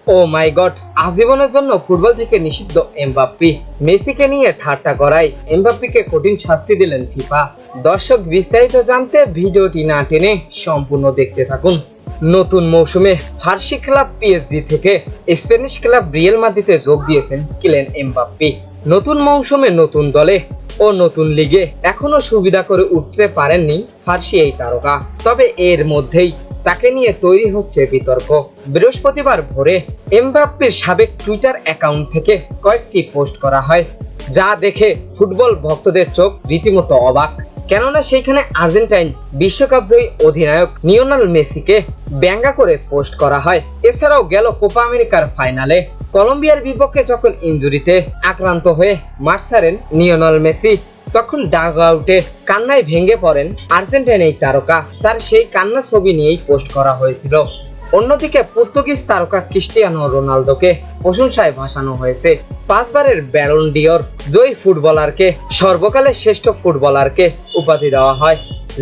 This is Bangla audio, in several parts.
ও মাই গড, আজীবনের জন্য ফুটবল থেকে নিষিদ্ধ এমবাপ্পে। মেসিকে নিয়ে ঠাট্টা করায় এমবাপ্পেকে কঠিন শাস্তি দিলেন ফিফা। দর্শক, বিস্তারিত জানতে ভিডিওটি না টেনে সম্পূর্ণ দেখতে থাকুন। নতুন মৌসুমে ফার্সি ক্লাব পিএসজি থেকে স্প্যানিশ ক্লাব রিয়াল মাদ্রিদে যোগ দিয়েছেন কিলিয়ান এমবাপ্পে। নতুন মৌসুমে নতুন দলে ও নতুন লিগে এখনো সুবিধা করে উঠতে পারেননি ফার্সি এই তারকা। তবে এর মধ্যেই তাকে নিয়ে তৈরি হচ্ছে বিতর্ক। বৃহস্পতিবার ভোরে এমবাপ্পের সাবেক টুইটার অ্যাকাউন্ট থেকে কয়েকটি পোস্ট করা হয়, যা দেখে ফুটবল ভক্তদের চোখ রীতিমতো অবাক। কেননা সেখানে আর্জেন্টাইন বিশ্বকাপ জয়ী অধিনায়ক লিওনেল মেসিকে ব্যঙ্গা করে পোস্ট করা হয়। এছাড়াও গেল কোপা আমেরিকার ফাইনালে কলম্বিয়ার বিপক্ষে যখন ইনজুরিতে আক্রান্ত হয়ে মাঠ ছাড়েন লিওনেল মেসি, তখন ডাগ আউটে কান্নায় ভেঙে পড়েন আর্জেন্টাইন এই তারকা। তার সেই কান্না ছবি নিয়েই পোস্ট করা হয়েছিল। অন্যদিকে পর্তুগিজ তারকা ক্রিস্টিয়ানো রোনালদোকে প্রশংসায় ভাসানো হয়েছে। 5 বারের ব্যালন ডিওর জয়ী ফুটবলারকে সর্বকালের শ্রেষ্ঠ ফুটবলারকে উপাধি দেওয়া হয়।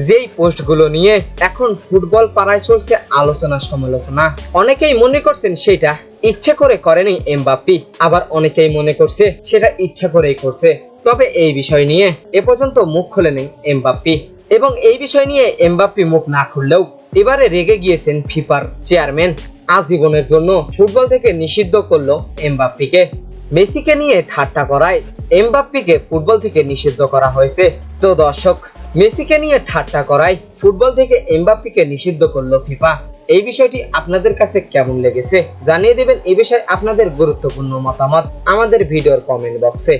যেই পোস্টগুলো নিয়ে এখন ফুটবল পাড়ায় চলছে আলোচনা সমালোচনা। অনেকেই মনে করছেন সেটা ইচ্ছে করে করেনি এমবাপ্পে, আবার অনেকেই মনে করছে সেটা ইচ্ছা করেই করছে। তবে এই বিষয় নিয়ে এ পর্যন্ত মুখ খোলেনি এমবাপ্পে, এবং এই বিষয় নিয়ে এমবাপ্পে মুখ না খুললেও এবারে রেগে গিয়েছেন ফিফার চেয়ারম্যান। আজীবনের জন্য ফুটবল থেকে নিষিদ্ধ করলো এমবাপ্পেকে। মেসিকে নিয়ে ঠাট্টা করায় এমবাপ্পেকে ফুটবল থেকে নিষিদ্ধ করা হয়েছে। তো দর্শক, মেসিকে নিয়ে ঠাট্টা করায় ফুটবল থেকে এমবাপ্পেকে নিষিদ্ধ করলো ফিফা। এই বিষয়টি আপনাদের কাছে কেমন লেগেছে জানিয়ে দেবেন। এই বিষয়ে আপনাদের গুরুত্বপূর্ণ মতামত আমাদের ভিডিওর কমেন্ট বক্সে।